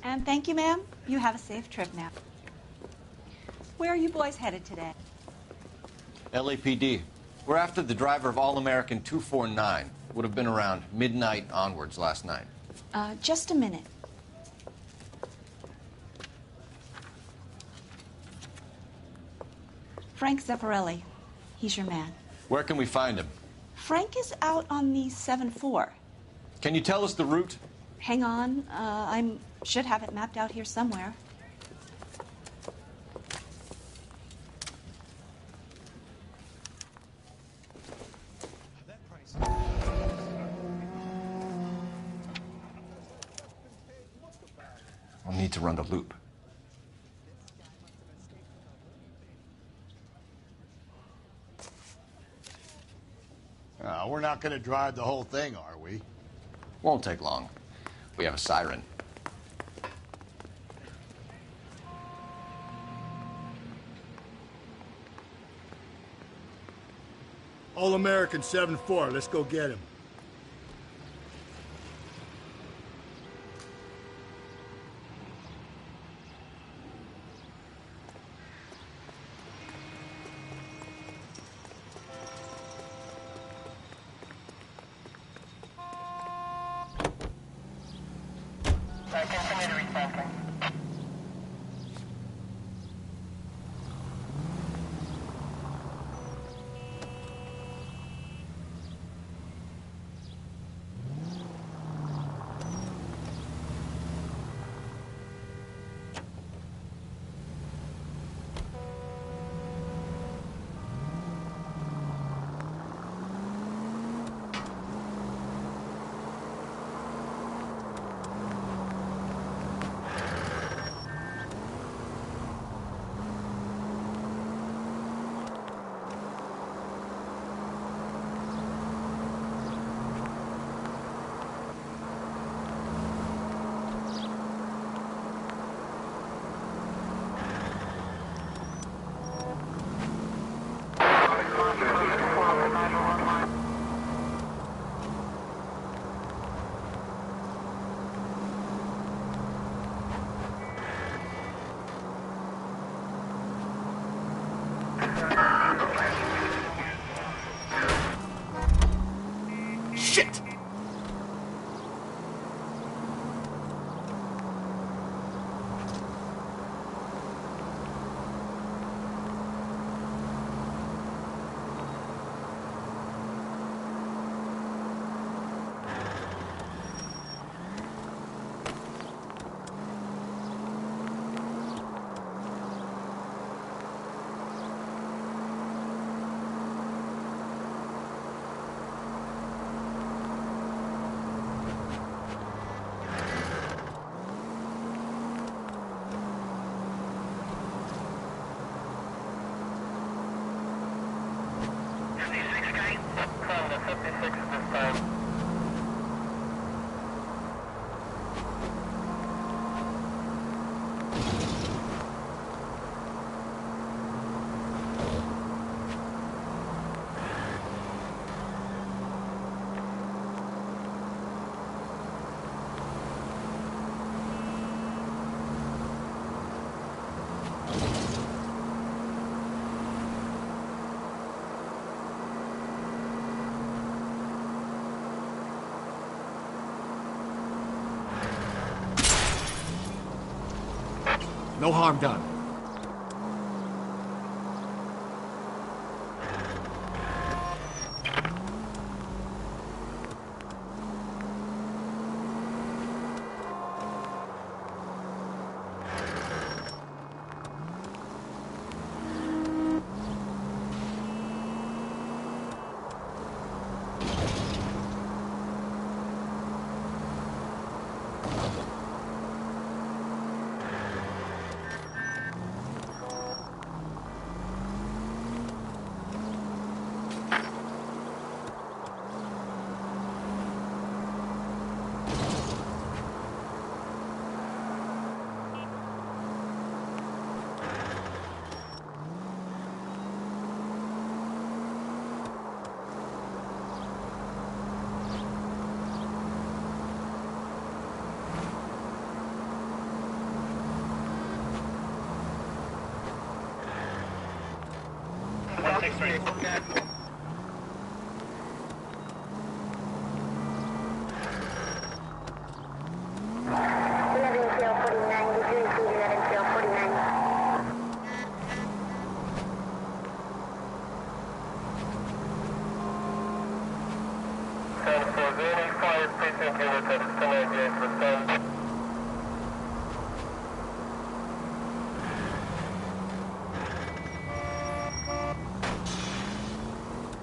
And thank you, ma'am. You have a safe trip now. Where are you boys headed today? LAPD. We're after the driver of All-American 249. Would have been around midnight onwards last night. Just a minute. Frank Zeffirelli. He's your man. Where can we find him? Frank is out on the 7-4. Can you tell us the route? Hang on. I should have it mapped out here somewhere. I'll need to run the loop. We're not going to drive the whole thing, are we? Won't take long. We have a siren. All-American 7-4. Let's go get him. Shit! No harm done.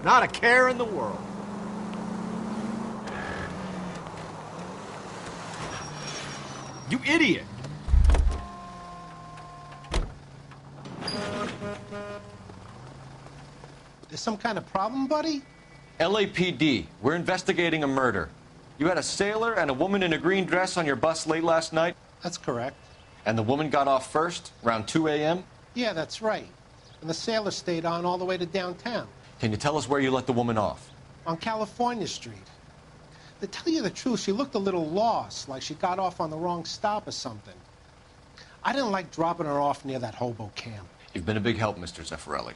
Not a care in the world. You idiot! There's some kind of problem, buddy? LAPD, we're investigating a murder. You had a sailor and a woman in a green dress on your bus late last night? That's correct. And the woman got off first, around 2 a.m.? Yeah, that's right. And the sailor stayed on all the way to downtown. Can you tell us where you let the woman off? On California Street. To tell you the truth, she looked a little lost, like she got off on the wrong stop or something. I didn't like dropping her off near that hobo camp. You've been a big help, Mr. Zeffirelli.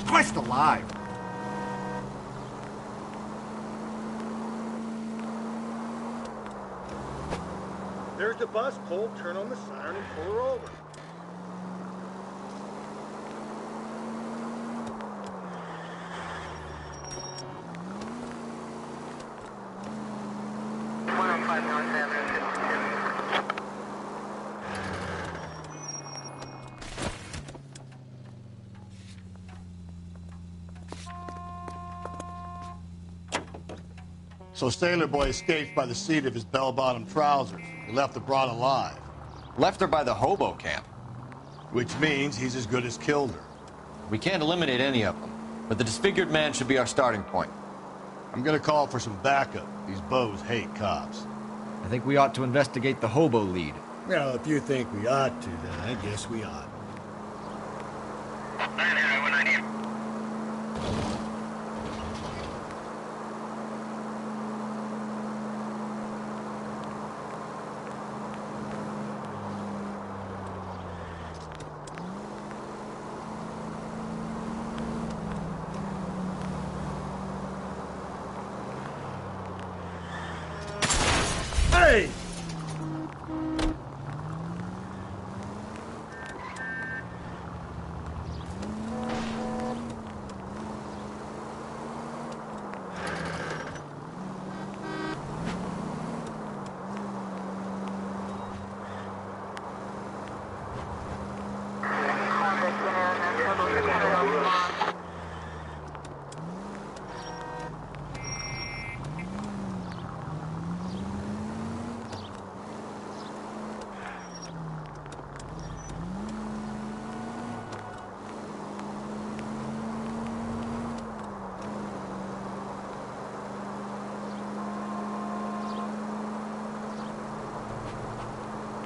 Christ alive! There's the bus. Cole, turn on the siren and pull her over. So Sailor Boy escaped by the seat of his bell-bottom trousers. He left the broad alive. Left her by the hobo camp. Which means he's as good as killed her. We can't eliminate any of them, but the disfigured man should be our starting point. I'm gonna call for some backup. These bows hate cops. I think we ought to investigate the hobo lead. Well, if you think we ought to, then I guess we ought. Hey!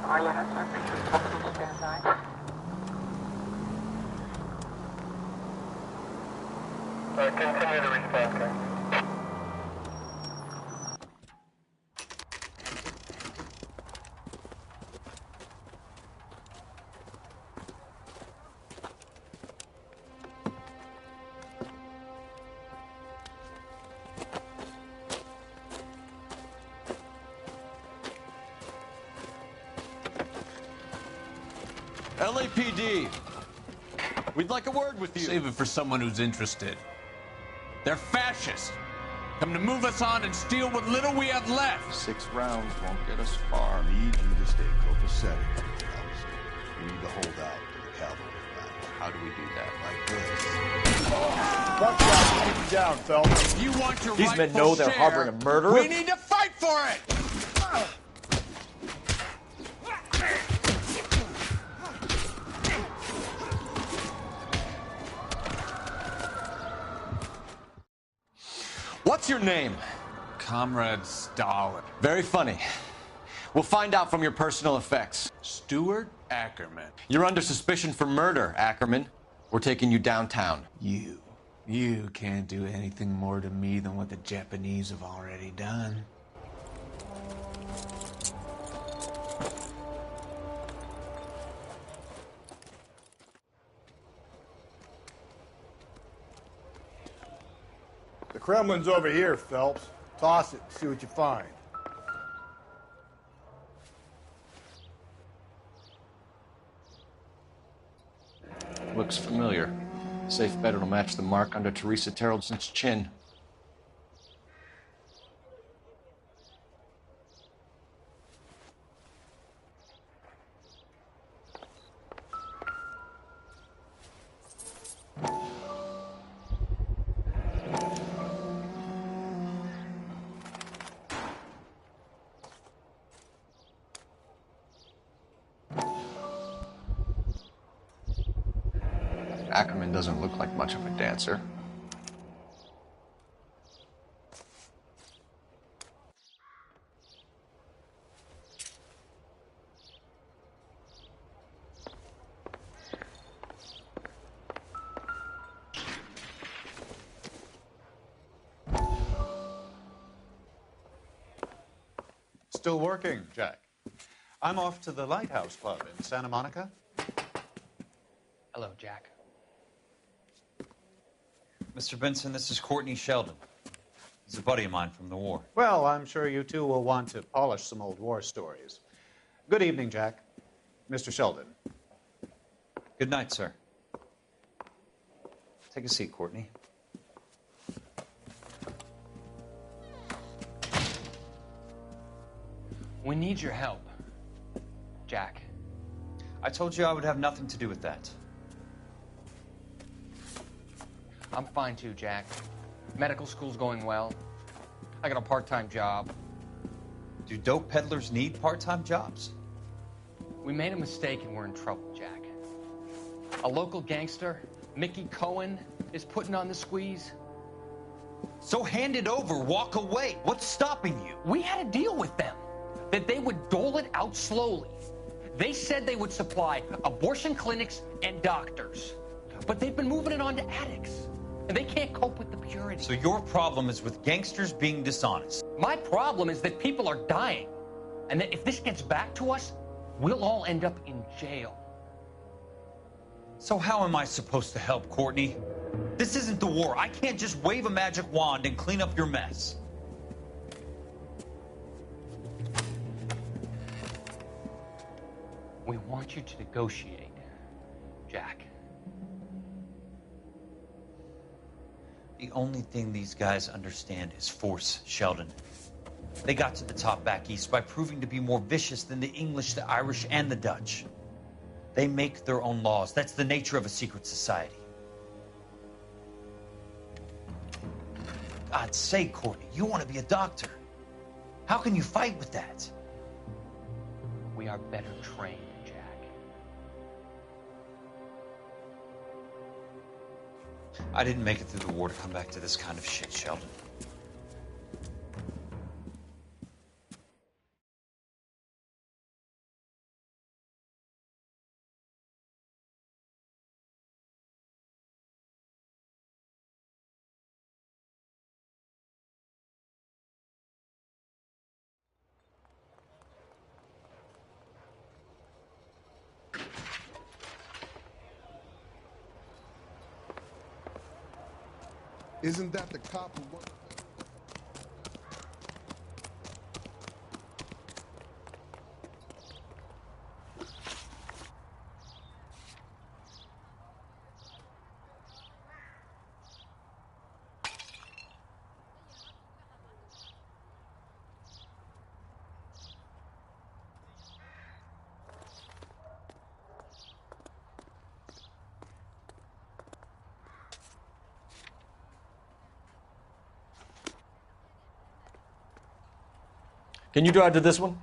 All units are to stand by. Continue to respond, sir. LAPD, we'd like a word with you. Save it for someone who's interested. They're fascists. Come to move us on and steal what little we have left. 6 rounds won't get us far. I need you to stay copacetic, Phelps. We need to hold out to the cavalry battle. How do we do that? Like this. Buckshot, keep him down, Phelps. If you want your These men know they're share, harboring a murderer? We need to fight for it! What's your name? Comrade Stalin. Very funny. We'll find out from your personal effects. Stuart Ackerman. You're under suspicion for murder, Ackerman. We're taking you downtown. You can't do anything more to me than what the Japanese have already done. The Kremlin's over here, Phelps. Toss it, see what you find. Looks familiar. Safe bet it'll match the mark under Teresa Terrelson's chin. Ackerman doesn't look like much of a dancer. Still working, Jack. I'm off to the Lighthouse Club in Santa Monica. Hello, Jack. Mr. Benson, this is Courtney Sheldon. He's a buddy of mine from the war. Well, I'm sure you two will want to polish some old war stories. Good evening, Jack. Mr. Sheldon. Good night, sir. Take a seat, Courtney. We need your help, Jack. I told you I would have nothing to do with that. I'm fine too, Jack. Medical school's going well. I got a part-time job. Do dope peddlers need part-time jobs? We made a mistake and we're in trouble, Jack. A local gangster, Mickey Cohen, is putting on the squeeze. So hand it over, walk away. What's stopping you? We had a deal with them, that they would dole it out slowly. They said they would supply abortion clinics and doctors, but they've been moving it on to addicts. And they can't cope with the purity. So your problem is with gangsters being dishonest. My problem is that people are dying. And that if this gets back to us, we'll all end up in jail. So how am I supposed to help, Courtney? This isn't the war. I can't just wave a magic wand and clean up your mess. We want you to negotiate, Jack. The only thing these guys understand is force, Sheldon. They got to the top back east by proving to be more vicious than the English, the Irish, and the Dutch. They make their own laws. That's the nature of a secret society. God's sake, Courtney, you want to be a doctor. How can you fight with that? We are better trained, Jack. I didn't make it through the war to come back to this kind of shit, Sheldon. Isn't that the cop who worked? Can you drive to this one?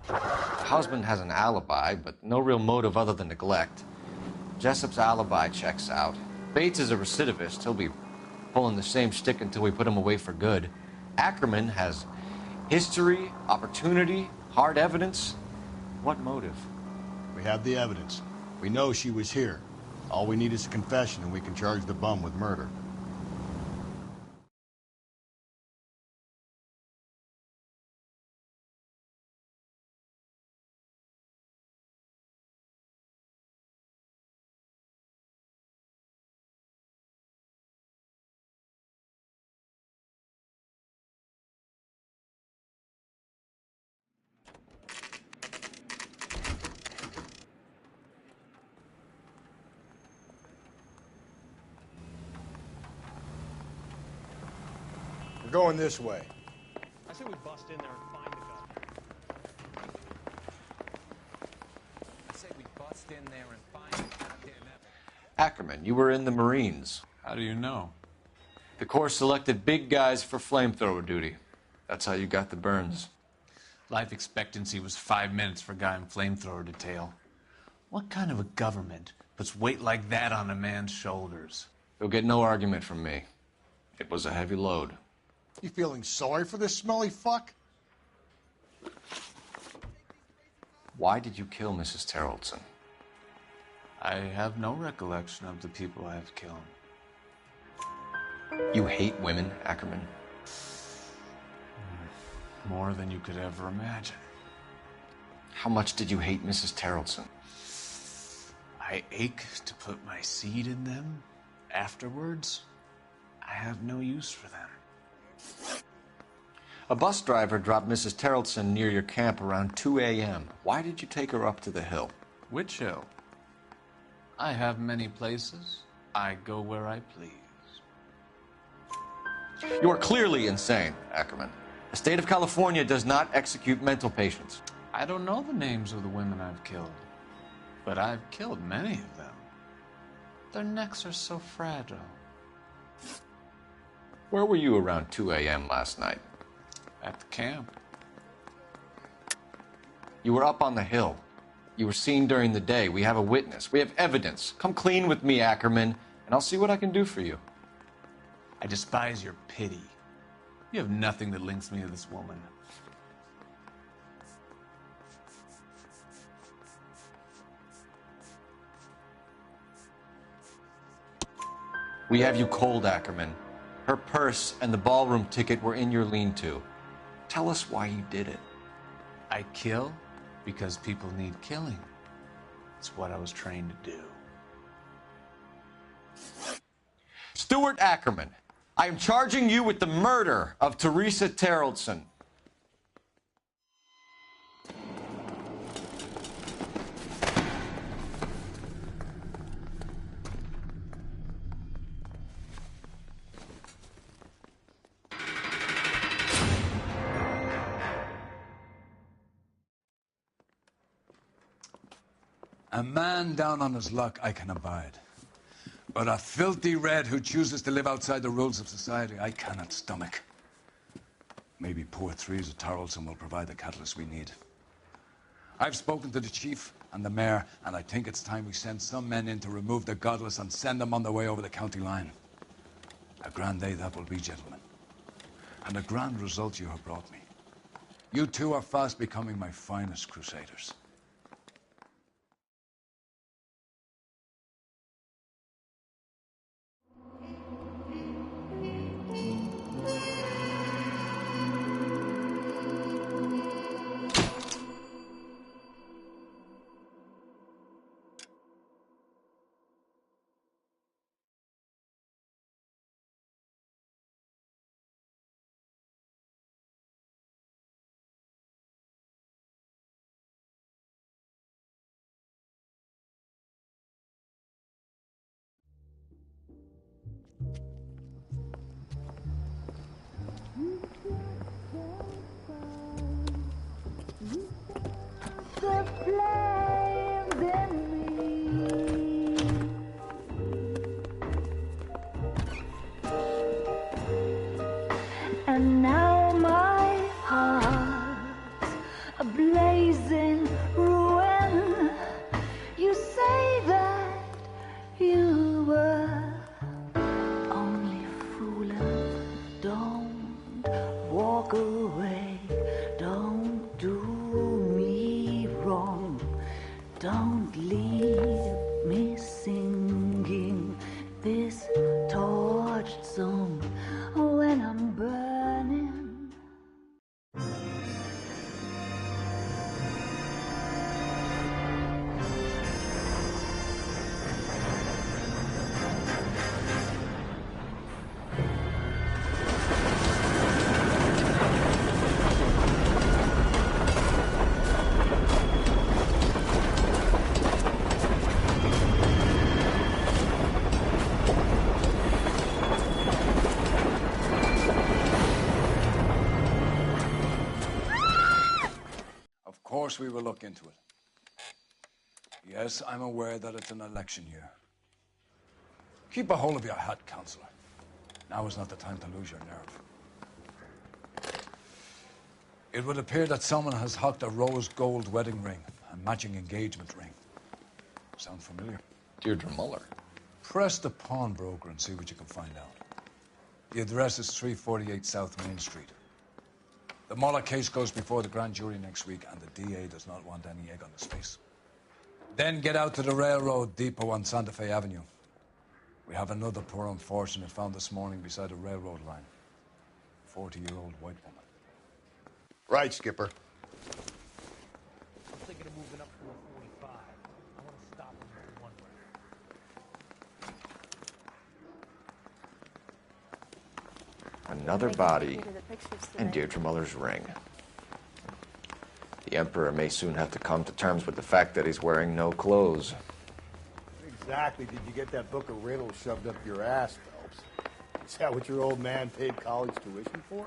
Husband has an alibi, but no real motive other than neglect. Jessup's alibi checks out. Bates is a recidivist. He'll be pulling the same shtick until we put him away for good. Ackerman has history, opportunity, hard evidence. What motive? We have the evidence. We know she was here. All we need is a confession, and we can charge the bum with murder. We're going this way. I say we bust in there and find the gun. I say we bust in there and find the goddamn evidence. Ackerman, you were in the Marines. How do you know? The Corps selected big guys for flamethrower duty. That's how you got the burns. Life expectancy was 5 minutes for a guy in flamethrower detail. What kind of a government puts weight like that on a man's shoulders? You'll get no argument from me. It was a heavy load. You feeling sorry for this smelly fuck? Why did you kill Mrs. Terrelson? I have no recollection of the people I have killed. You hate women, Ackerman? More than you could ever imagine. How much did you hate Mrs. Terrelson? I ache to put my seed in them. Afterwards, I have no use for them. A bus driver dropped Mrs. Terrelson near your camp around 2 a.m. Why did you take her up to the hill? Which hill? I have many places. I go where I please. You are clearly insane, Ackerman. The state of California does not execute mental patients. I don't know the names of the women I've killed, but I've killed many of them. Their necks are so fragile. Where were you around 2 a.m. last night? At the camp. You were up on the hill. You were seen during the day. We have a witness. We have evidence. Come clean with me, Ackerman, and I'll see what I can do for you. I despise your pity. You have nothing that links me to this woman. We have you cold, Ackerman. Her purse and the ballroom ticket were in your lean-to. Tell us why you did it. I kill because people need killing. It's what I was trained to do. Stuart Ackerman, I am charging you with the murder of Teresa Terrelson. A man down on his luck I can abide. But a filthy red who chooses to live outside the rules of society, I cannot stomach. Maybe poor Teresa Tarleton will provide the catalyst we need. I've spoken to the chief and the mayor, and I think it's time we send some men in to remove the godless and send them on their way over the county line. A grand day that will be, gentlemen. And a grand result you have brought me. You two are fast becoming my finest crusaders. And now my heart's a blazing ruin. You say that you were only fooling. Don't walk away. Don't do me wrong. Don't leave me singing this torched song when I'm burning. Of course we will look into it. Yes, I'm aware that it's an election year. Keep a hold of your hat, Counselor. Now is not the time to lose your nerve. It would appear that someone has hocked a rose gold wedding ring and matching engagement ring. Sound familiar? Deirdre Muller. Press the pawnbroker and see what you can find out. The address is 348 South Main Street. The Muller case goes before the grand jury next week, and the DA does not want any egg on his face. Then get out to the railroad depot on Santa Fe Avenue. We have another poor unfortunate found this morning beside a railroad line. 40-year-old white woman. Right, Skipper. I'm thinking of moving up to a 45. I want to stop him with one way. Another body and Deirdre Muller's ring. The Emperor may soon have to come to terms with the fact that he's wearing no clothes. Exactly did you get that book of riddles shoved up your ass, Phelps? Is that what your old man paid college tuition for?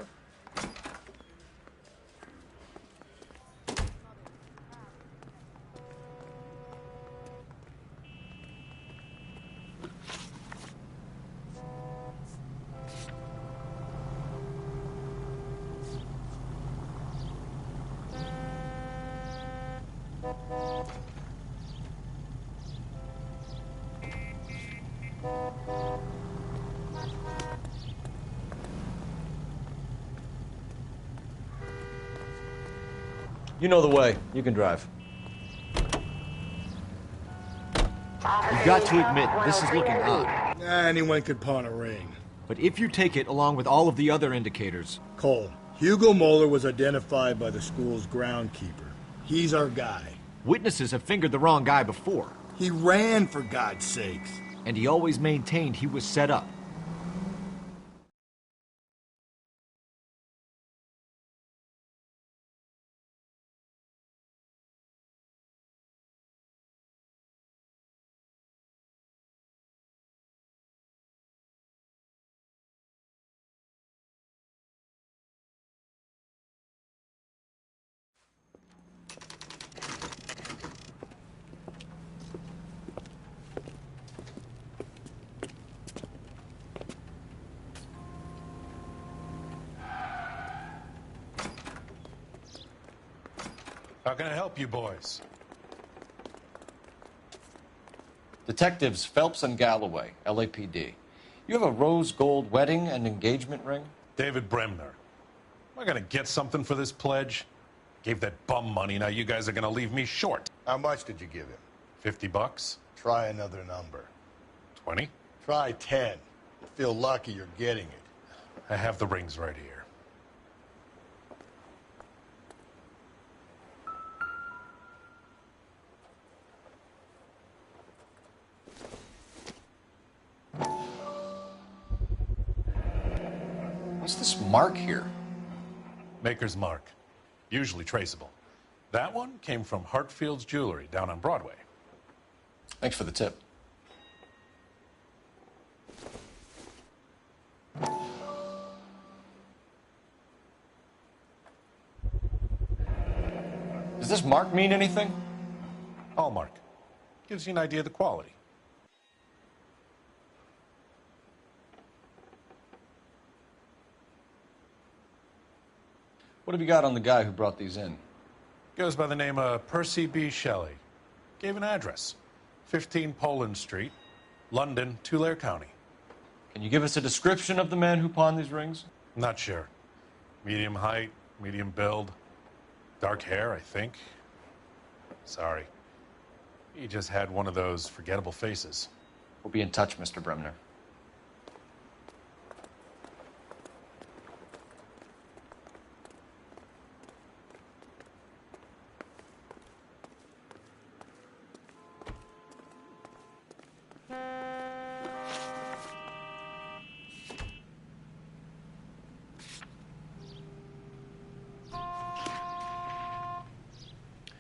You know the way. You can drive. You've got to admit, this is looking odd. Anyone could pawn a ring. But if you take it along with all of the other indicators... Cole, Hugo Moeller was identified by the school's groundkeeper. He's our guy. Witnesses have fingered the wrong guy before. He ran, for God's sakes. And he always maintained he was set up. How can I help you boys? Detectives Phelps and Galloway, LAPD. You have a rose gold wedding and engagement ring? David Bremner. Am I going to get something for this pledge? Gave that bum money, now you guys are going to leave me short. How much did you give him? 50 bucks? Try another number. 20? Try 10. You'll feel lucky you're getting it. I have the rings right here. What's this mark here? Maker's mark. Usually traceable. That one came from Hartfield's Jewelry down on Broadway. Thanks for the tip. Does this mark mean anything? Hallmark. Gives you an idea of the quality. What have you got on the guy who brought these in? Goes by the name of Percy B. Shelley. Gave an address. 15 Poland Street, London, Tulare County. Can you give us a description of the man who pawned these rings? Not sure. Medium height, medium build. Dark hair, I think. Sorry. He just had one of those forgettable faces. We'll be in touch, Mr. Bremner.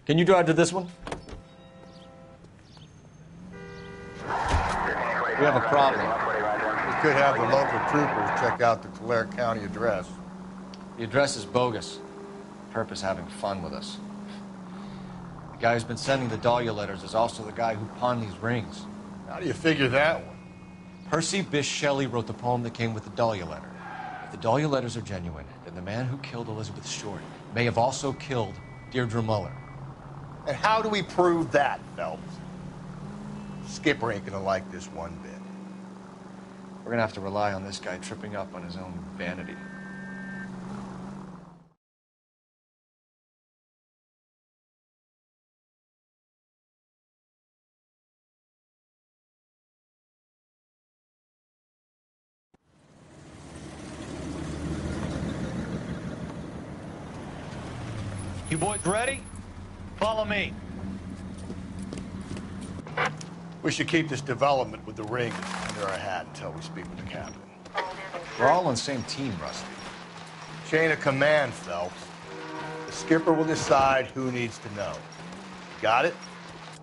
Can you drive to this one? We have a problem. We could have the local troopers check out the Tulare County address. The address is bogus. Perp is having fun with us. The guy who's been sending the Dahlia letters is also the guy who pawned these rings. How do you figure that one? Percy Bysshe Shelley wrote the poem that came with the Dahlia letter. If the Dahlia letters are genuine, then the man who killed Elizabeth Short may have also killed Deirdre Muller. And how do we prove that, Phelps? Skipper ain't gonna like this one bit. We're gonna have to rely on this guy tripping up on his own vanity. You boys ready? Follow me. We should keep this development with the ring under our hat until we speak with the captain. We're all on the same team, Rusty. Chain of command, Phelps. The skipper will decide who needs to know. Got it?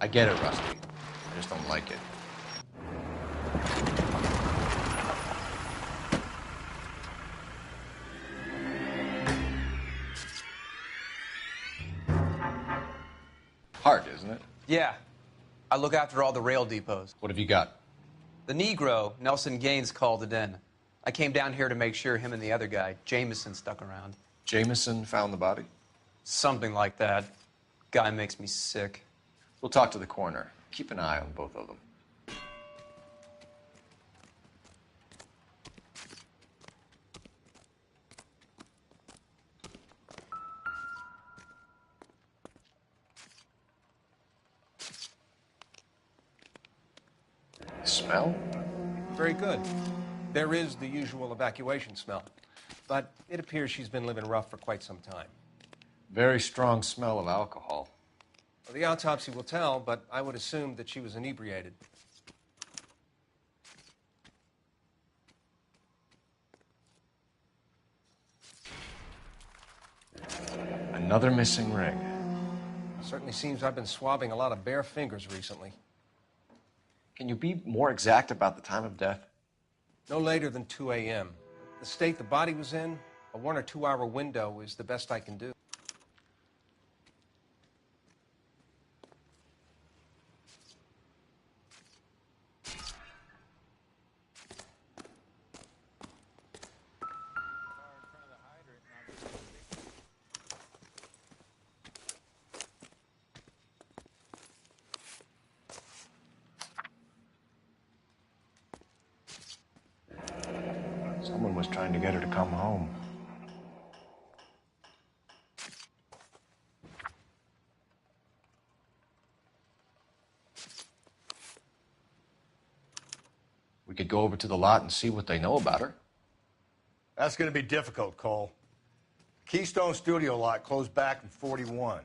I get it, Rusty. I just don't like it. Hard, isn't it? Yeah. I look after all the rail depots. What have you got? The Negro, Nelson Gaines, called it in. I came down here to make sure him and the other guy, Jameson, stuck around. Jameson found the body? Something like that. Guy makes me sick. We'll talk to the coroner. Keep an eye on both of them. Smell? Very good. There is the usual evacuation smell, but it appears she's been living rough for quite some time. Very strong smell of alcohol. Well, the autopsy will tell, but I would assume that she was inebriated. Another missing ring. Certainly seems I've been swabbing a lot of bare fingers recently. Can you be more exact about the time of death? No later than 2 a.m. The state the body was in, a 1 or 2 hour window is the best I can do. Someone was trying to get her to come home. We could go over to the lot and see what they know about her. That's gonna be difficult, Cole. Keystone Studio lot closed back in 41.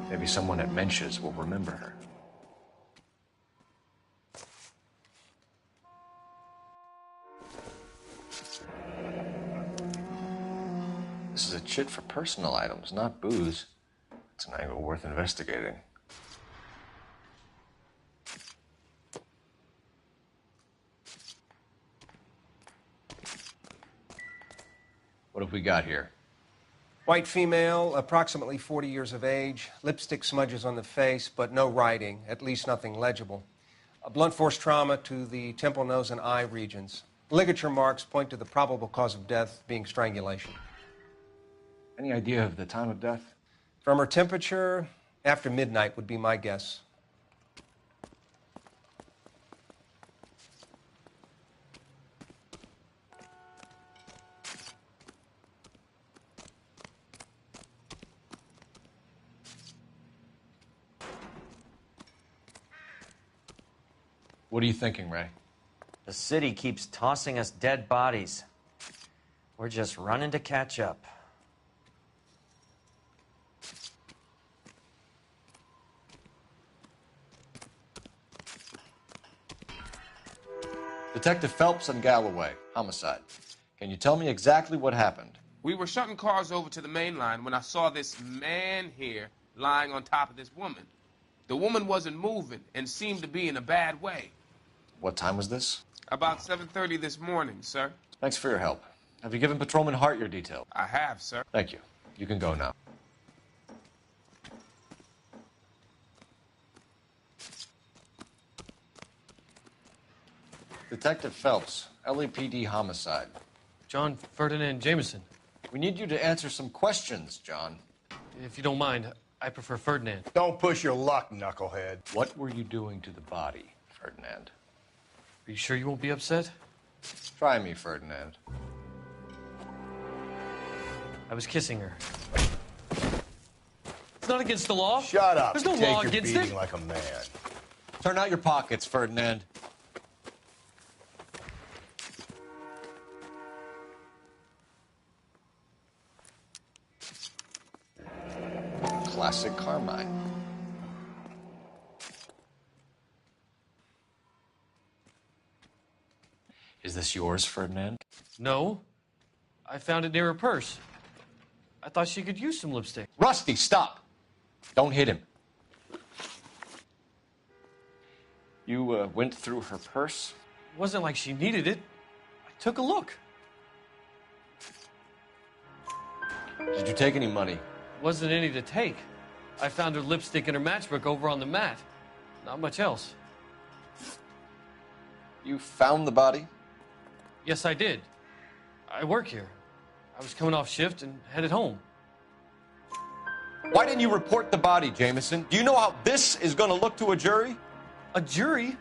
Maybe someone at Mensch's will remember her. This is a chit for personal items, not booze. It's an angle worth investigating. What have we got here? White female, approximately 40 years of age, lipstick smudges on the face, but no writing, at least nothing legible. A blunt force trauma to the temple, nose, and eye regions. Ligature marks point to the probable cause of death being strangulation. Any idea of the time of death? From her temperature, after midnight would be my guess. What are you thinking, Ray? The city keeps tossing us dead bodies. We're just running to catch up. Detective Phelps and Galloway, homicide. Can you tell me exactly what happened? We were shutting cars over to the main line when I saw this man here lying on top of this woman. The woman wasn't moving and seemed to be in a bad way. What time was this? About 7:30 this morning, sir. Thanks for your help. Have you given Patrolman Hart your details? I have, sir. Thank you. You can go now. Detective Phelps, LAPD homicide. John Ferdinand Jameson. We need you to answer some questions, John. If you don't mind, I prefer Ferdinand. Don't push your luck, knucklehead. What were you doing to the body, Ferdinand? Are you sure you won't be upset? Try me, Ferdinand. I was kissing her. It's not against the law. Shut up. There's no Take law your against beating it. like a man. Turn out your pockets, Ferdinand. Classic Carmine. Is this yours, Ferdinand? No. I found it near her purse. I thought she could use some lipstick. Rusty, stop! Don't hit him. You went through her purse? It wasn't like she needed it. I took a look. Did you take any money? Wasn't any to take. I found her lipstick and her matchbook over on the mat. Not much else. You found the body? Yes, I did. I work here. I was coming off shift and headed home. Why didn't you report the body, Jameson? Do you know how this is going to look to a jury? A jury?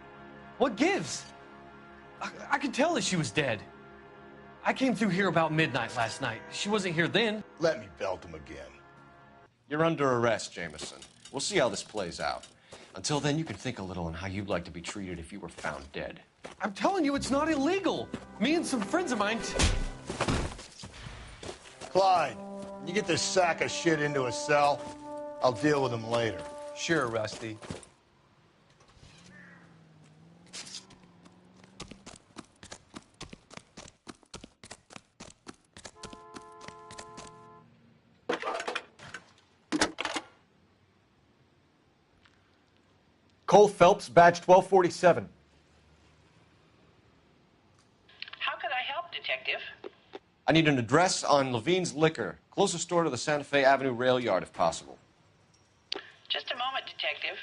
What gives? I could tell that she was dead. I came through here about midnight last night. She wasn't here then. Let me belt him again. You're under arrest, Jameson. We'll see how this plays out. Until then, you can think a little on how you'd like to be treated if you were found dead. I'm telling you, it's not illegal. Me and some friends of mine... Clyde, you get this sack of shit into a cell. I'll deal with him later. Sure, Rusty. Cole Phelps, badge 1247. How could I help, Detective? I need an address on Levine's Liquor. Closest store to the Santa Fe Avenue rail yard, if possible. Just a moment, Detective.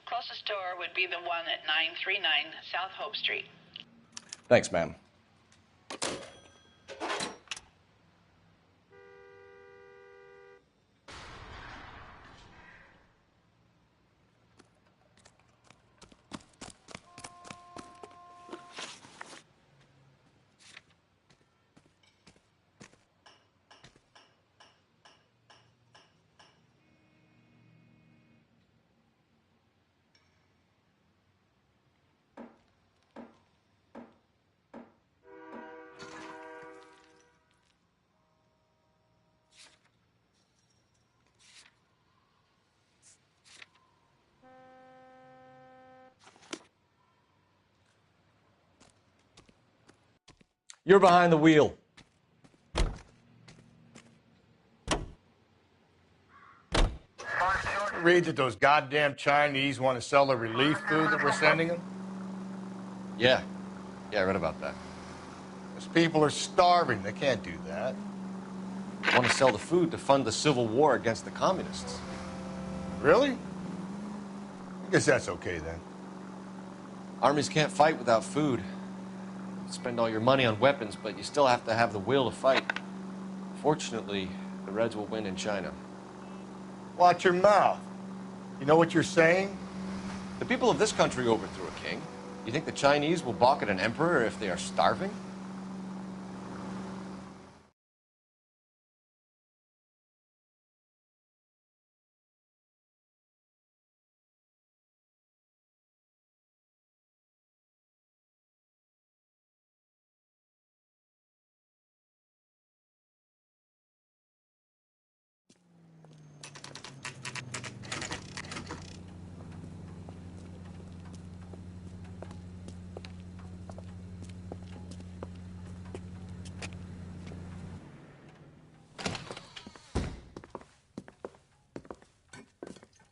Closest store would be the one at 939 South Hope Street. Thanks, ma'am. You're behind the wheel. Read that those goddamn Chinese want to sell the relief food that we're sending them? Yeah. Yeah, I read about that. Those people are starving. They can't do that. want to sell the food to fund the civil war against the communists. Really? I guess that's okay then. Armies can't fight without food. You spend all your money on weapons, but you still have to have the will to fight. Fortunately, the Reds will win in China. Watch your mouth. You know what you're saying? The people of this country overthrew a king. You think the Chinese will balk at an emperor if they are starving?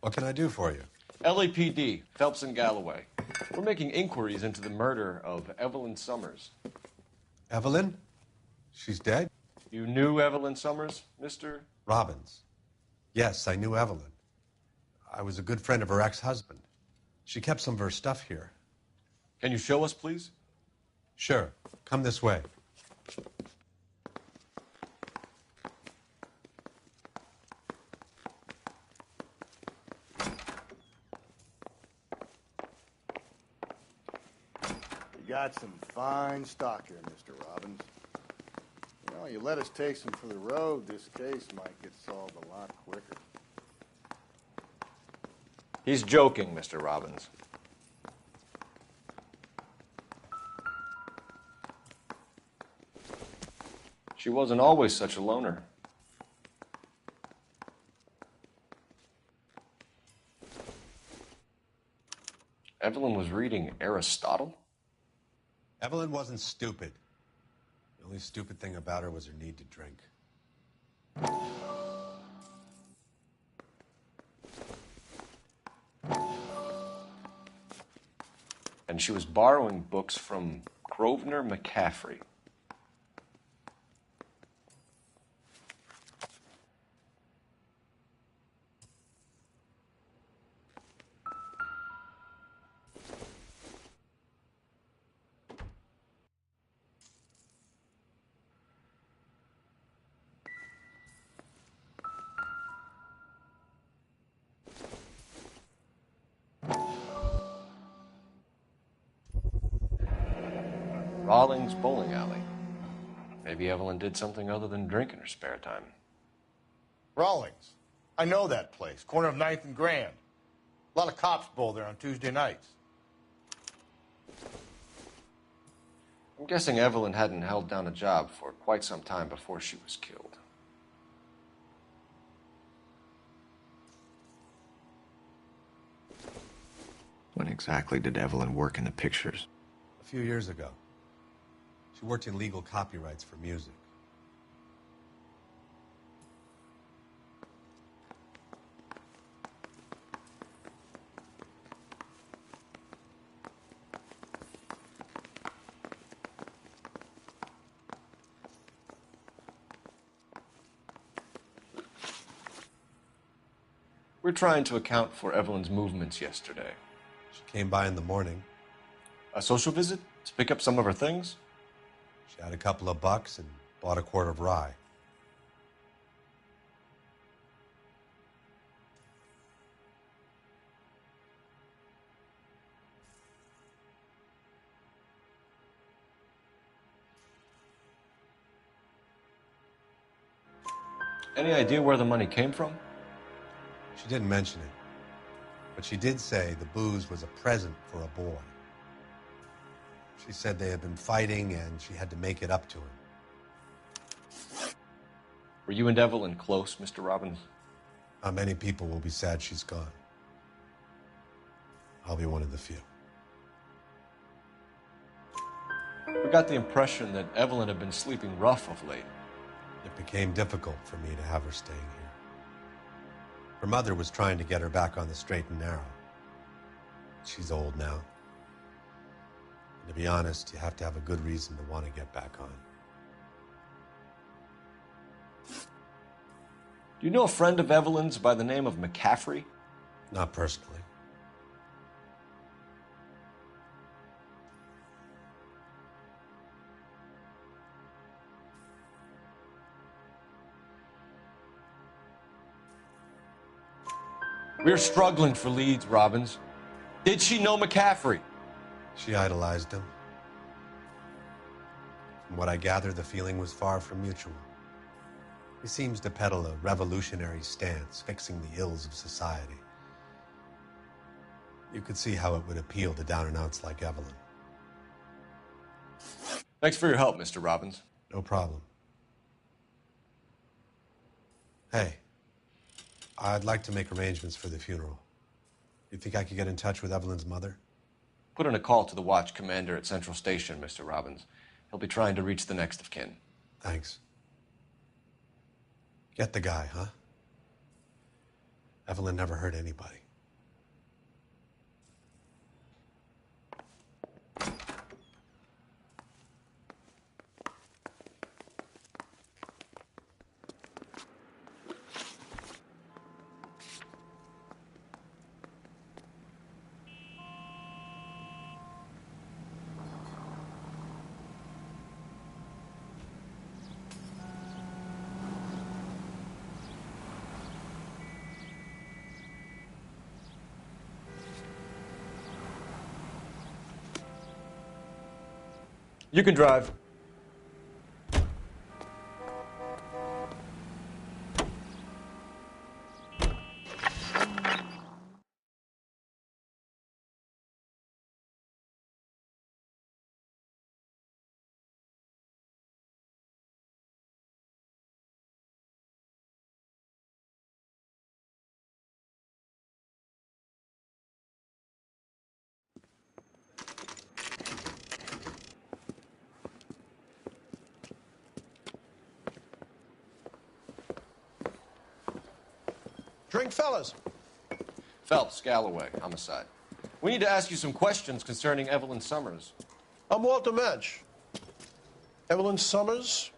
What can I do for you? LAPD, Phelps and Galloway. We're making inquiries into the murder of Evelyn Summers. Evelyn? She's dead? You knew Evelyn Summers, Mr. Robbins. Yes, I knew Evelyn. I was a good friend of her ex-husband. She kept some of her stuff here. Can you show us, please? Sure. Come this way. You got some fine stock here, Mr. Robbins. You know, you let us take some for the road, this case might get solved a lot quicker. He's joking, Mr. Robbins. She wasn't always such a loner. Evelyn was reading Aristotle? Evelyn wasn't stupid. The only stupid thing about her was her need to drink. And she was borrowing books from Grosvenor McCaffrey. Rawlings Bowling Alley. Maybe Evelyn did something other than drink in her spare time. Rawlings. I know that place. Corner of 9th and Grand. A lot of cops bowl there on Tuesday nights. I'm guessing Evelyn hadn't held down a job for quite some time before she was killed. When exactly did Evelyn work in the pictures? A few years ago. She worked in legal copyrights for music. We're trying to account for Evelyn's movements yesterday. She came by in the morning. A social visit? To pick up some of her things? She had a couple of bucks and bought a quart of rye. Any idea where the money came from? She didn't mention it, but she did say the booze was a present for a boy. She said they had been fighting and she had to make it up to him. Were you and Evelyn close, Mr. Robbins? Many people will be sad she's gone. I'll be one of the few. We got the impression that Evelyn had been sleeping rough of late. It became difficult for me to have her staying here. Her mother was trying to get her back on the straight and narrow. She's old now. And to be honest, you have to have a good reason to want to get back on. Do you know a friend of Evelyn's by the name of McCaffrey? Not personally. We're struggling for leads, Robbins. Did she know McCaffrey? She idolized him. From what I gather, the feeling was far from mutual. He seems to peddle a revolutionary stance, fixing the ills of society. You could see how it would appeal to down-and-outs like Evelyn. Thanks for your help, Mr. Robbins. No problem. Hey, I'd like to make arrangements for the funeral. You think I could get in touch with Evelyn's mother? Put in a call to the watch commander at Central Station, Mr. Robbins. He'll be trying to reach the next of kin. Thanks. Get the guy, huh? Evelyn never hurt anybody. You can drive. Drink, fellas. Phelps, Galloway, homicide. We need to ask you some questions concerning Evelyn Summers. I'm Walter Mensch. Evelyn Summers,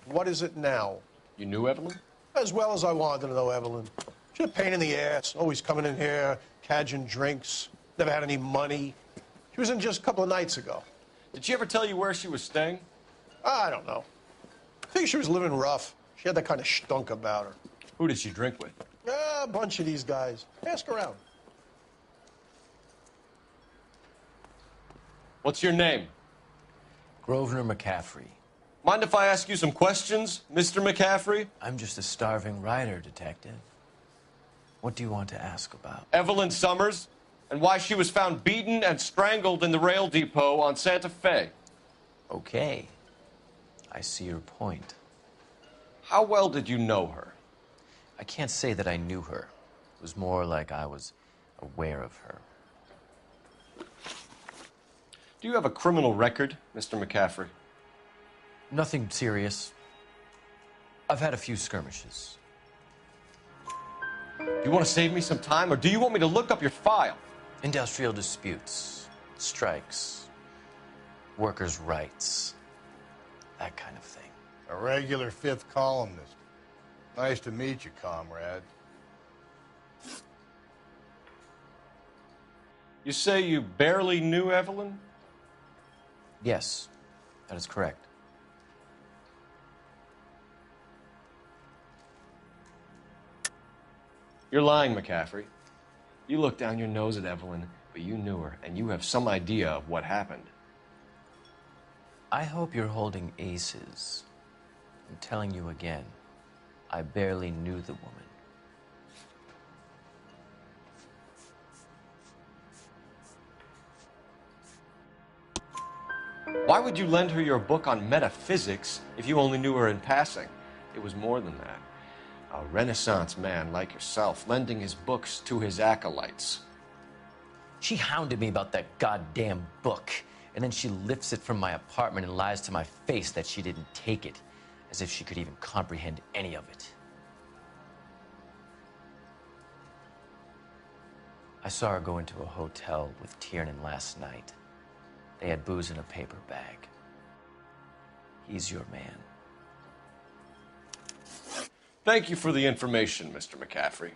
what is it now? You knew Evelyn? As well as I wanted to know Evelyn. She's a pain in the ass, always coming in here, cadging drinks, never had any money. She was in just a couple of nights ago. Did she ever tell you where she was staying? I don't know. I think she was living rough. She had that kind of stunk about her. Who did she drink with? A bunch of these guys. Ask around. What's your name? Grosvenor McCaffrey. Mind if I ask you some questions, Mr. McCaffrey? I'm just a starving writer, Detective. What do you want to ask about? Evelyn Summers, and why she was found beaten and strangled in the rail depot on Santa Fe. Okay. I see your point. How well did you know her? I can't say that I knew her. It was more like I was aware of her. Do you have a criminal record, Mr. McCaffrey? Nothing serious. I've had a few skirmishes. Do you want to save me some time, or do you want me to look up your file? Industrial disputes, strikes, workers' rights, that kind of thing. A regular fifth columnist. Nice to meet you, comrade. You say you barely knew Evelyn? Yes, that is correct. You're lying, McCaffrey. You looked down your nose at Evelyn, but you knew her, and you have some idea of what happened. I hope you're holding aces. I'm telling you again, I barely knew the woman. Why would you lend her your book on metaphysics if you only knew her in passing? It was more than that. A Renaissance man like yourself, lending his books to his acolytes. She hounded me about that goddamn book, and then she lifts it from my apartment and lies to my face that she didn't take it, as if she could even comprehend any of it. I saw her go into a hotel with Tiernan last night. They had booze in a paper bag. He's your man. Thank you for the information, Mr. McCaffrey.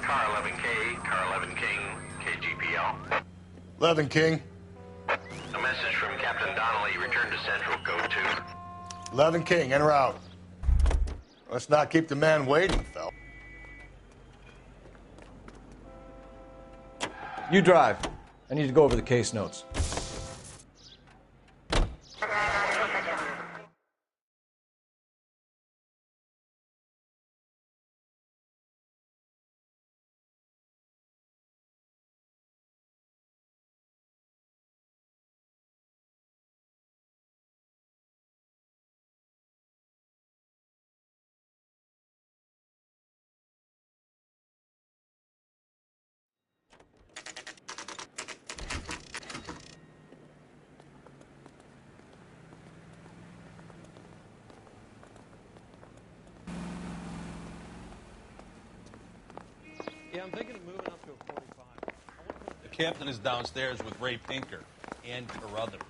Car 11K, Car 11 King, KGPL. 11 King. A message from Captain Donnelly. Return to Central, code 2. 11 King, en route. Let's not keep the man waiting, fella. You drive. I need to go over the case notes. Yeah, I'm thinking of moving up to a 45. The captain is downstairs with Ray Pinker and Carruthers.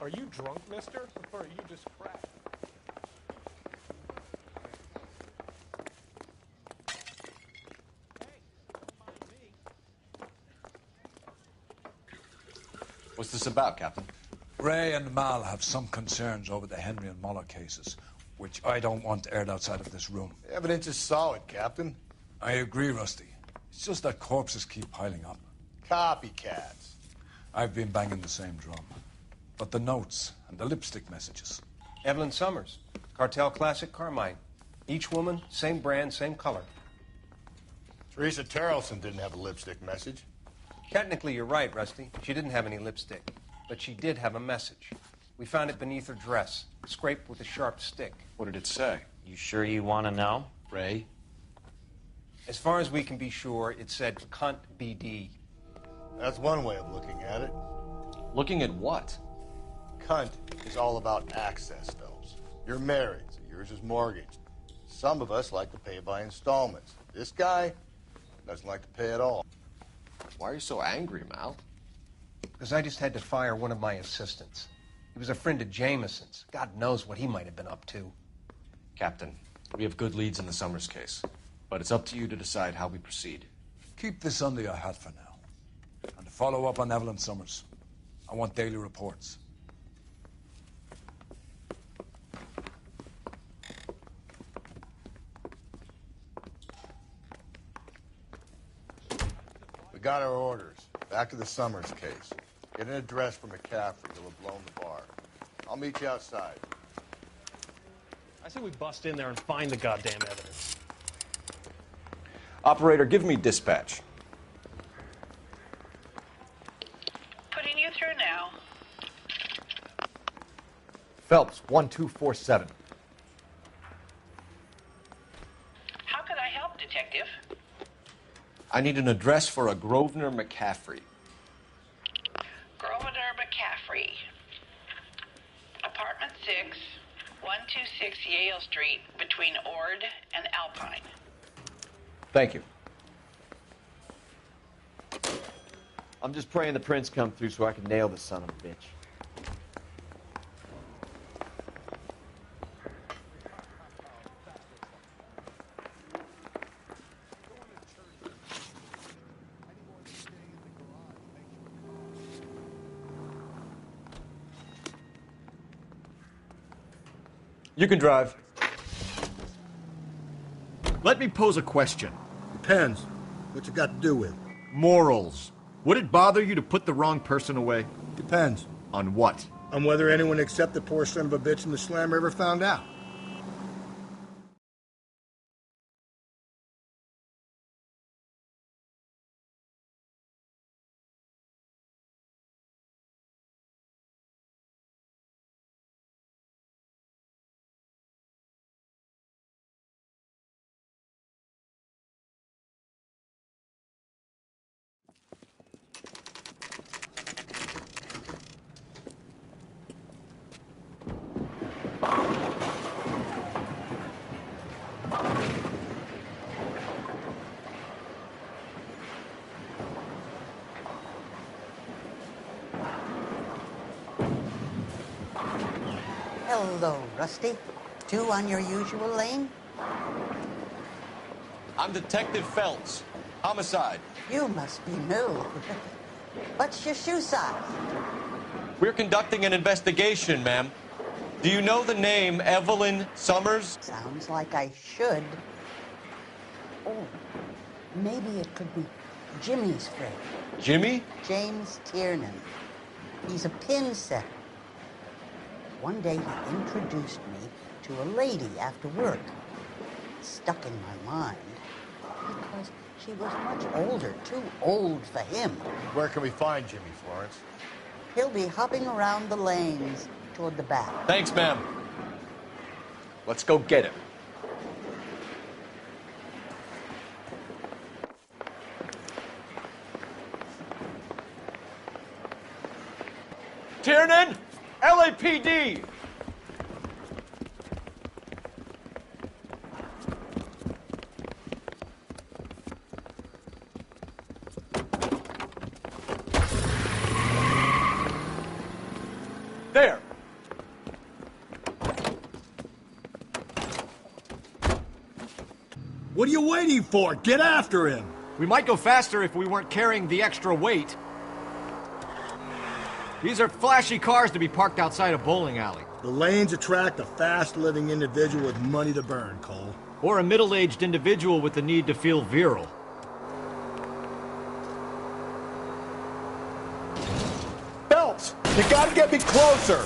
Are you drunk, mister? Or are you just cracked? What's this about, Captain? Ray and Mal have some concerns over the Henry and Muller cases, which I don't want aired outside of this room. The evidence is solid, Captain. I agree, Rusty. It's just that corpses keep piling up. Copycats. I've been banging the same drum. But the notes and the lipstick messages. Evelyn Summers, Cartel Classic Carmine. Each woman, same brand, same color. Teresa Terrelson didn't have a lipstick message. Technically, you're right, Rusty. She didn't have any lipstick. But she did have a message. We found it beneath her dress, scraped with a sharp stick. What did it say? You sure you want to know? Ray? As far as we can be sure, it said cunt BD. That's one way of looking at it. Looking at what? Cunt is all about access, Phelps. You're married, so yours is mortgaged. Some of us like to pay by installments. This guy doesn't like to pay at all. Why are you so angry, Mal? Because I just had to fire one of my assistants. He was a friend of Jameson's. God knows what he might have been up to. Captain, we have good leads in the Summers case, but it's up to you to decide how we proceed. Keep this under your hat for now. And to follow up on Evelyn Summers, I want daily reports. We got our orders. Back to the Summers case. Get an address for McCaffrey. He'll have blown the bar. I'll meet you outside. I say we bust in there and find the goddamn evidence. Operator, give me dispatch. Putting you through now. Phelps, 1247. How could I help, Detective? I need an address for a Grosvenor McCaffrey. Grosvenor McCaffrey. Apartment 6, 126 Yale Street, between Ord and Alpine. Thank you. I'm just praying the prints come through so I can nail this son of a bitch. You can drive. Let me pose a question. Depends. What you got to do with? Morals. Would it bother you to put the wrong person away? Depends. On what? On whether anyone except the poor son of a bitch in the slammer ever found out. Hello, Rusty. Two on your usual lane? I'm Detective Phelps. Homicide. You must be new. What's your shoe size? We're conducting an investigation, ma'am. Do you know the name Evelyn Summers? Sounds like I should. Oh, maybe it could be Jimmy's friend. Jimmy? James Tiernan. He's a pin setter. One day he introduced me to a lady after work. It stuck in my mind because she was much older, too old for him. Where can we find Jimmy, Florence? He'll be hopping around the lanes toward the back. Thanks, ma'am. Let's go get him. Tiernan! LAPD! There! What are you waiting for? Get after him! We might go faster if we weren't carrying the extra weight. These are flashy cars to be parked outside a bowling alley. The lanes attract a fast-living individual with money to burn, Cole. Or a middle-aged individual with the need to feel virile. Phelps, you gotta get me closer.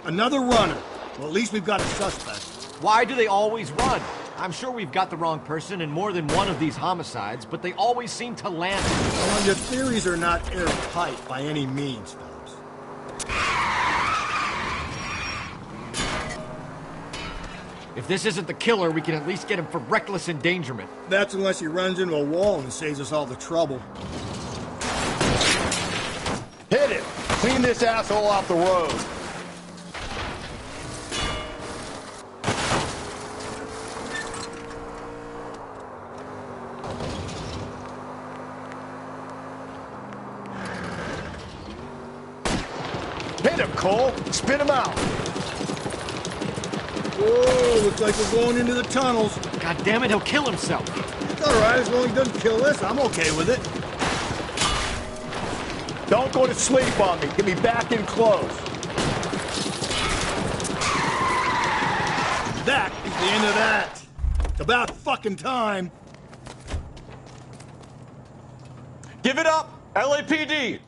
Another runner. Well, at least we've got a suspect. Why do they always run? I'm sure we've got the wrong person in more than one of these homicides, but they always seem to land. Well, your theories are not airtight by any means, Phelps. If this isn't the killer, we can at least get him for reckless endangerment. That's unless he runs into a wall and saves us all the trouble. Hit it! Clean this asshole off the road. Hit him, Cole! Spit him out! Whoa, looks like we're going into the tunnels. God damn it, he'll kill himself. It's all right, as long as he doesn't kill us, I'm okay with it. Don't go to sleep on me. Get me back in close. That is the end of that. It's about fucking time. Give it up, LAPD!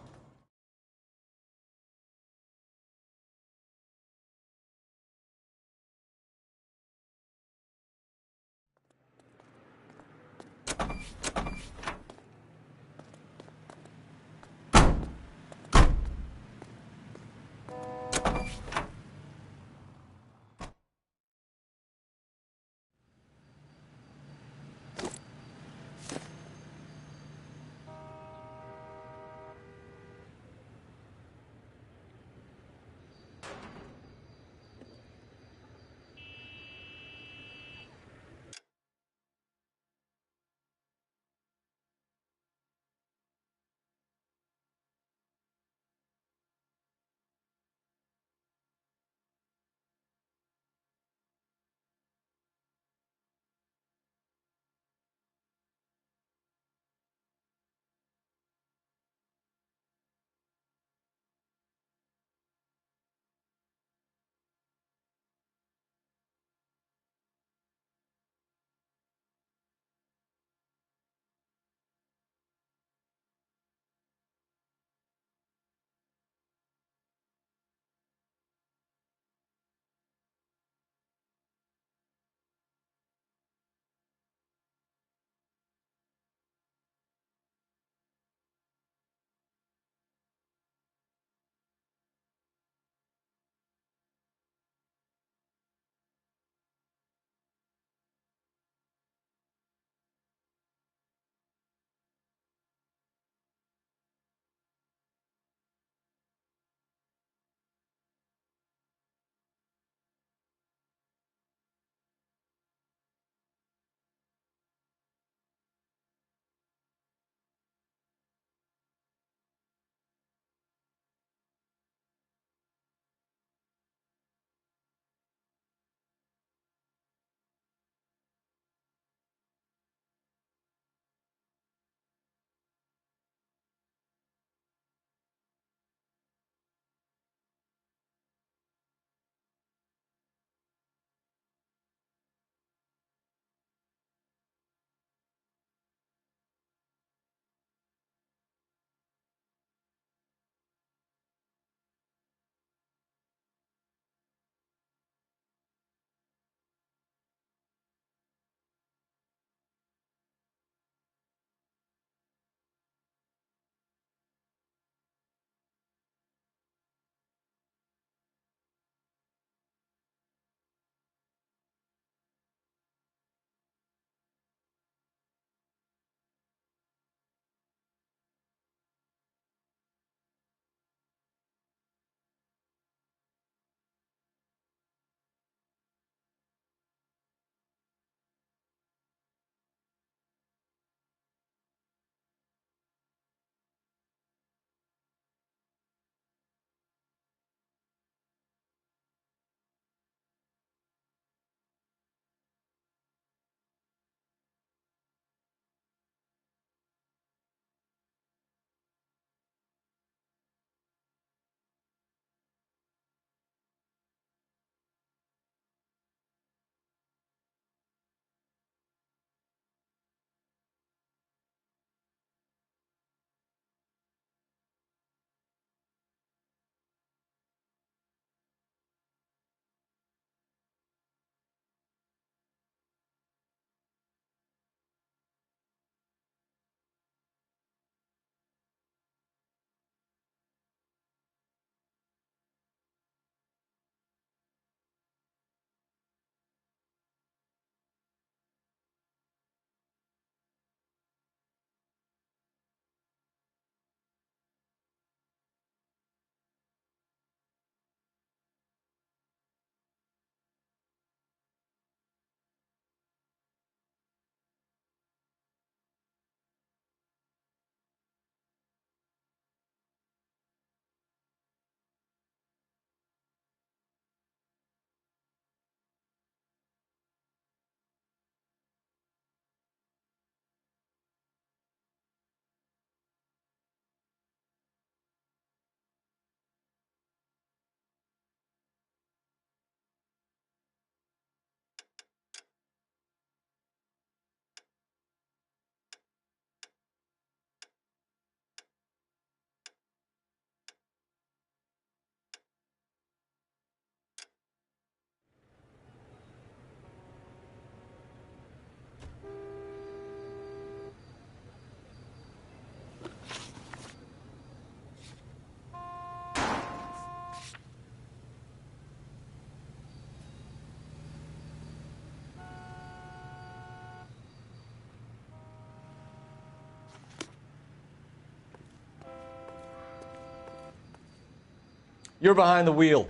You're behind the wheel.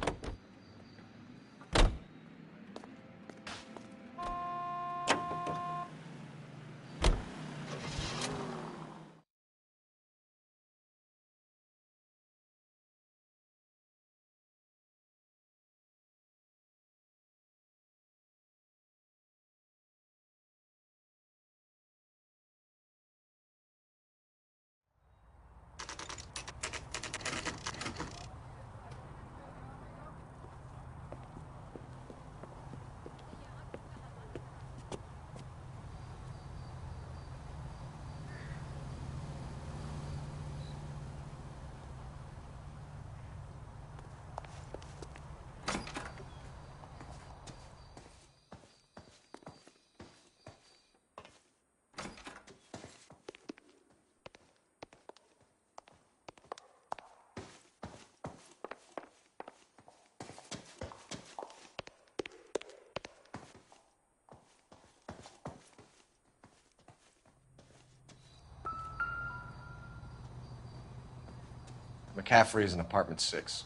McCaffrey is in apartment 6.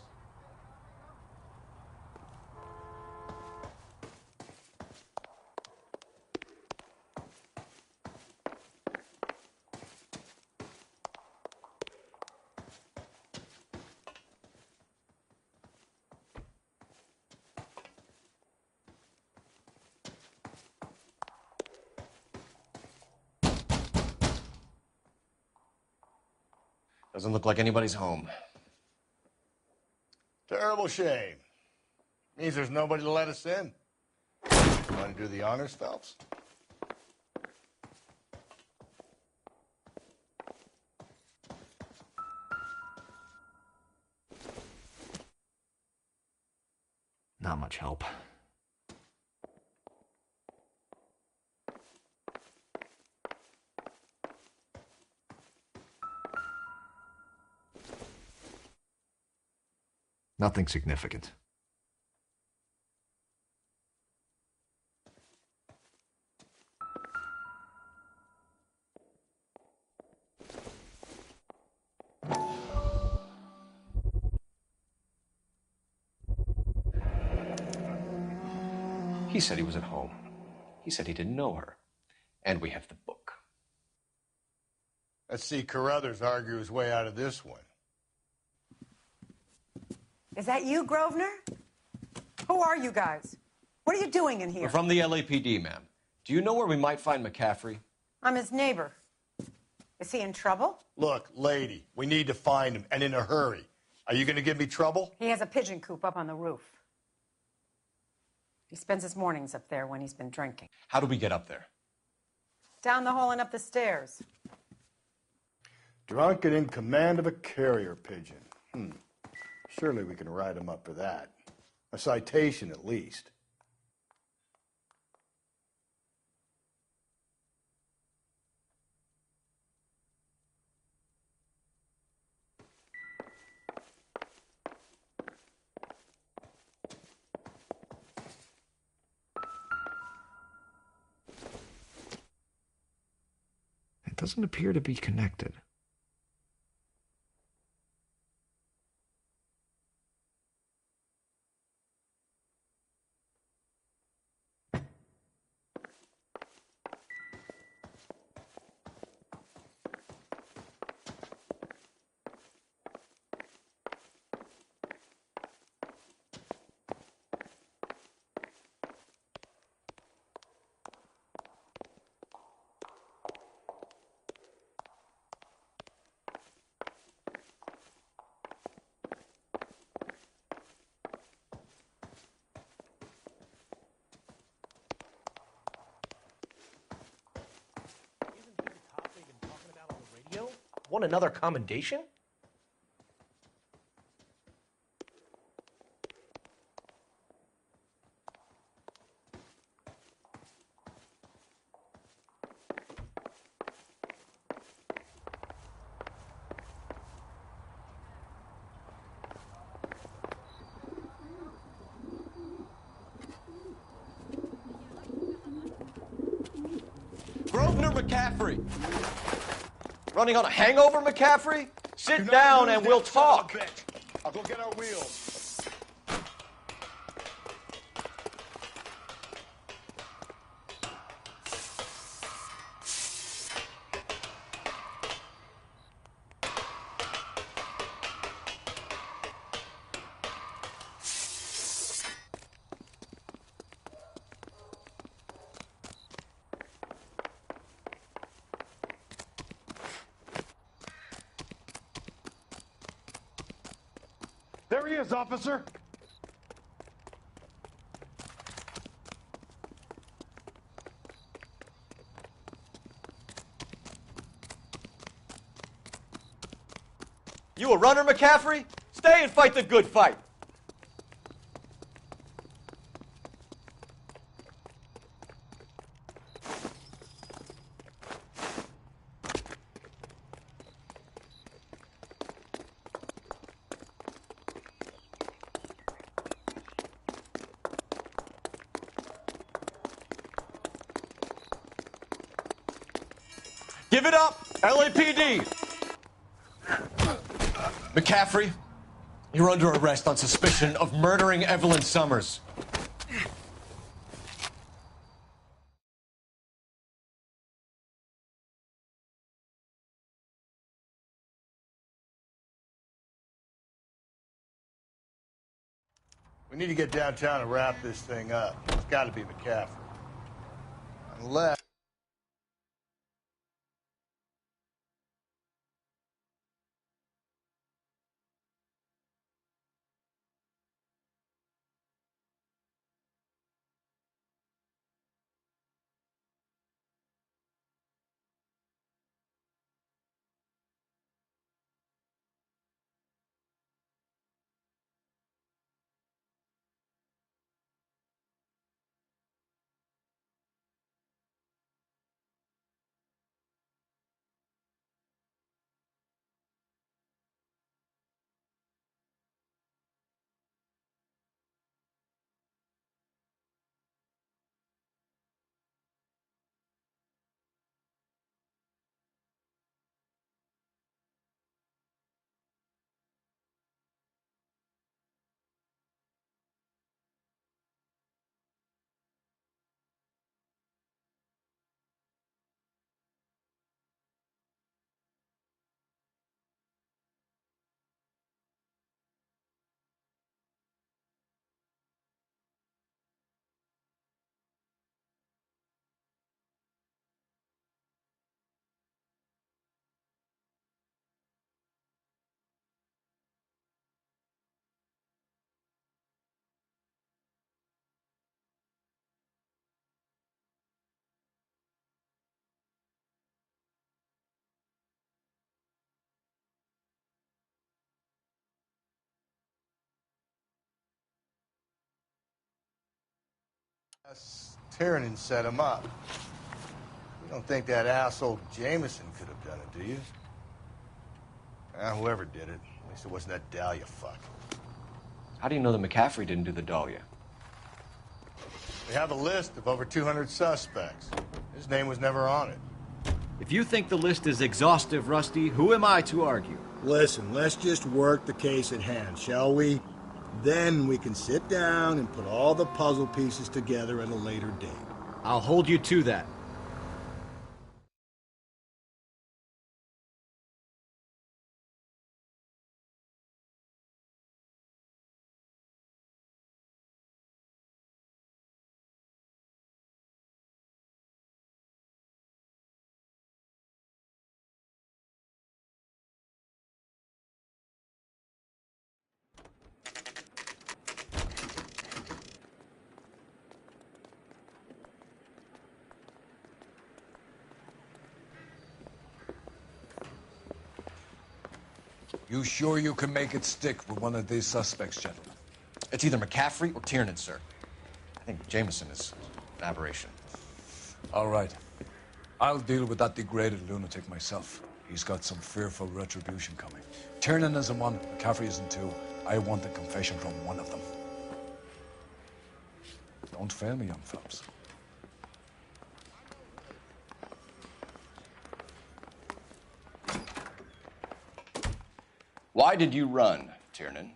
Doesn't look like anybody's home. Terrible shame. Means there's nobody to let us in. Want to do the honors, Phelps? Not much help. Nothing significant. He said he was at home. He said he didn't know her. And we have the book. Let's see Carruthers argue his way out of this one. Is that you, Grosvenor? Who are you guys? What are you doing in here? We're from the LAPD, ma'am. Do you know where we might find McCaffrey? I'm his neighbor. Is he in trouble? Look, lady, we need to find him, and in a hurry. Are you going to give me trouble? He has a pigeon coop up on the roof. He spends his mornings up there when he's been drinking. How do we get up there? Down the hall and up the stairs. Drunk and in command of a carrier pigeon. Surely we can write him up for that. A citation, at least. It doesn't appear to be connected. Want another commendation? Grosvenor McCaffrey! Running on a hangover, McCaffrey? Sit down and we'll talk. I'll go get our wheels. There he is, officer. You a runner, McCaffrey? Stay and fight the good fight. Give it up, LAPD! McCaffrey, you're under arrest on suspicion of murdering Evelyn Summers. We need to get downtown and wrap this thing up. It's got to be McCaffrey. Unless... Tiernan set him up. You don't think that asshole Jameson could have done it, do you? Whoever did it. At least it wasn't that Dahlia fuck. How do you know that McCaffrey didn't do the Dahlia? We have a list of over 200 suspects. His name was never on it. If you think the list is exhaustive, Rusty, who am I to argue? Listen, let's just work the case at hand, shall we? Then we can sit down and put all the puzzle pieces together at a later date. I'll hold you to that. You sure you can make it stick with one of these suspects, gentlemen? It's either McCaffrey or Tiernan, sir. I think Jameson is an aberration. All right. I'll deal with that degraded lunatic myself. He's got some fearful retribution coming. Tiernan isn't one, McCaffrey isn't two. I want a confession from one of them. Don't fail me, young fellows. Why did you run, Tiernan?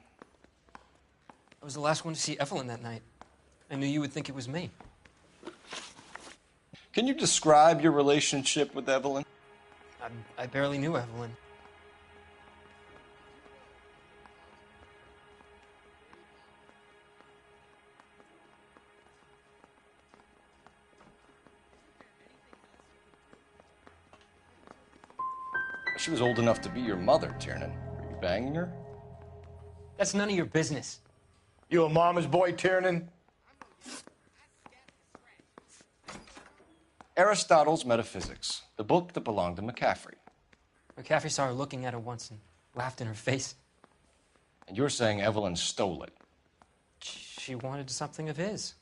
I was the last one to see Evelyn that night. I knew you would think it was me. Can you describe your relationship with Evelyn? I barely knew Evelyn. She was old enough to be your mother, Tiernan. Were you banging her? That's none of your business. You a mama's boy, Tiernan? Aristotle's Metaphysics, the book that belonged to McCaffrey. McCaffrey saw her looking at her once and laughed in her face. And you're saying Evelyn stole it? She wanted something of his.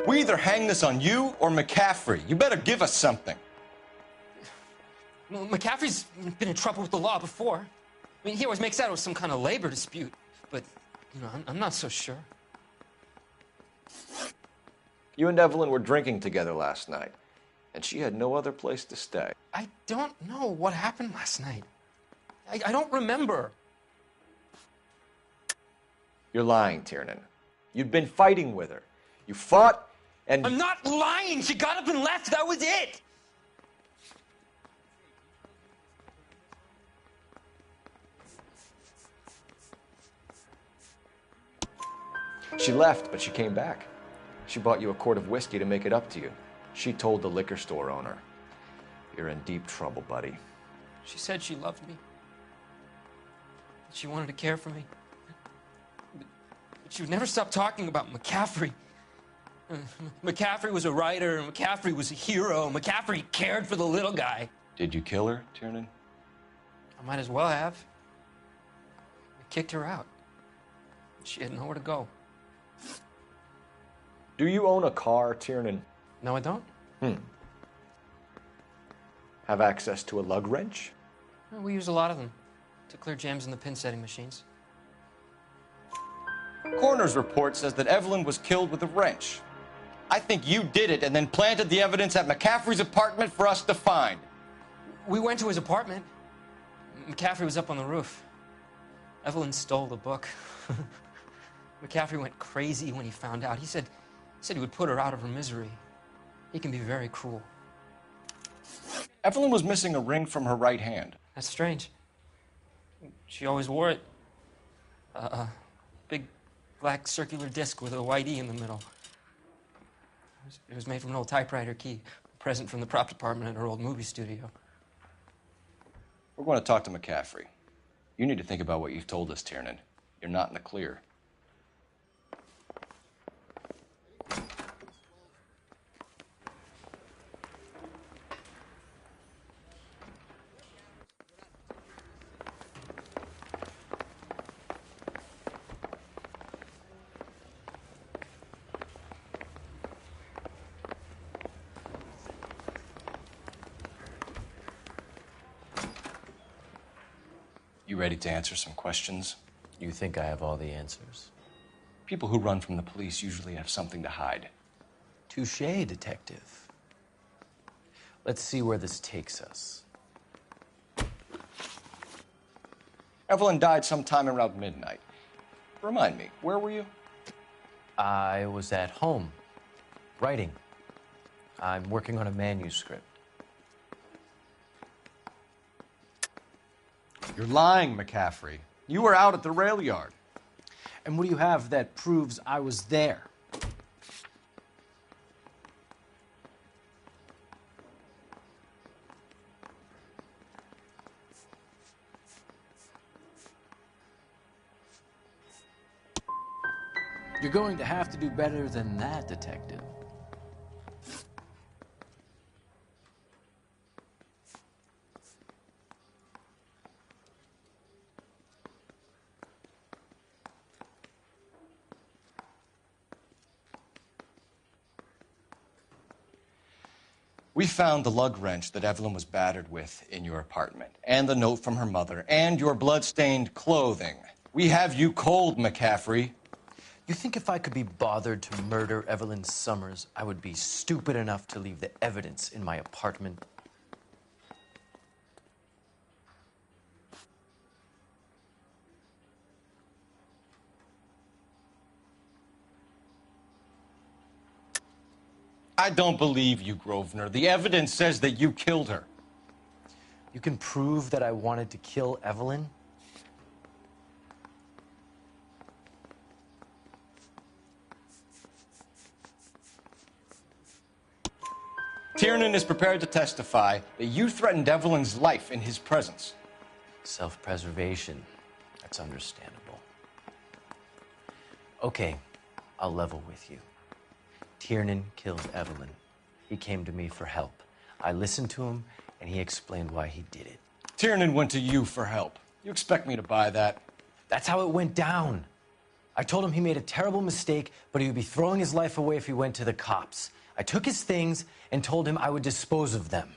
We either hang this on you or McCaffrey. You better give us something. Well, McCaffrey's been in trouble with the law before. I mean, he always makes out it was some kind of labor dispute. But, you know, I'm not so sure. You and Evelyn were drinking together last night, and she had no other place to stay. I don't know what happened last night. I don't remember. You're lying, Tiernan. You'd been fighting with her. You fought, and... I'm not lying! She got up and left! That was it! She left, but she came back. She bought you a quart of whiskey to make it up to you. She told the liquor store owner. You're in deep trouble, buddy. She said she loved me. She wanted to care for me. But she would never stop talking about McCaffrey. McCaffrey was a writer, and McCaffrey was a hero. McCaffrey cared for the little guy. Did you kill her, Tiernan? I might as well have. I kicked her out. She had nowhere to go. Do you own a car, Tiernan? No, I don't. Have access to a lug wrench? We use a lot of them to clear jams in the pin setting machines. Coroner's report says that Evelyn was killed with a wrench. I think you did it and then planted the evidence at McCaffrey's apartment for us to find. We went to his apartment. McCaffrey was up on the roof. Evelyn stole the book. McCaffrey went crazy when he found out. He said he would put her out of her misery. He can be very cruel. Evelyn was missing a ring from her right hand. That's strange. She always wore it. Big black circular disc with a white E in the middle. It was made from an old typewriter key, a present from the prop department at her old movie studio. We're going to talk to McCaffrey. You need to think about what you've told us, Tiernan. You're not in the clear. You ready to answer some questions? You think I have all the answers? People who run from the police usually have something to hide. Touché, detective. Let's see where this takes us. Evelyn died sometime around midnight. Remind me, where were you? I was at home, writing. I'm working on a manuscript. You're lying, McCaffrey. You were out at the rail yard. And what do you have that proves I was there? You're going to have to do better than that, detective. We found the lug wrench that Evelyn was battered with in your apartment, and the note from her mother, and your blood-stained clothing. We have you cold, McCaffrey. You think if I could be bothered to murder Evelyn Summers, I would be stupid enough to leave the evidence in my apartment? I don't believe you, Grosvenor. The evidence says that you killed her. You can prove that I wanted to kill Evelyn? Tiernan is prepared to testify that you threatened Evelyn's life in his presence. Self-preservation. That's understandable. Okay, I'll level with you. Tiernan killed Evelyn. He came to me for help. I listened to him, and he explained why he did it. Tiernan went to you for help. You expect me to buy that? That's how it went down. I told him he made a terrible mistake, but he would be throwing his life away if he went to the cops. I took his things and told him I would dispose of them.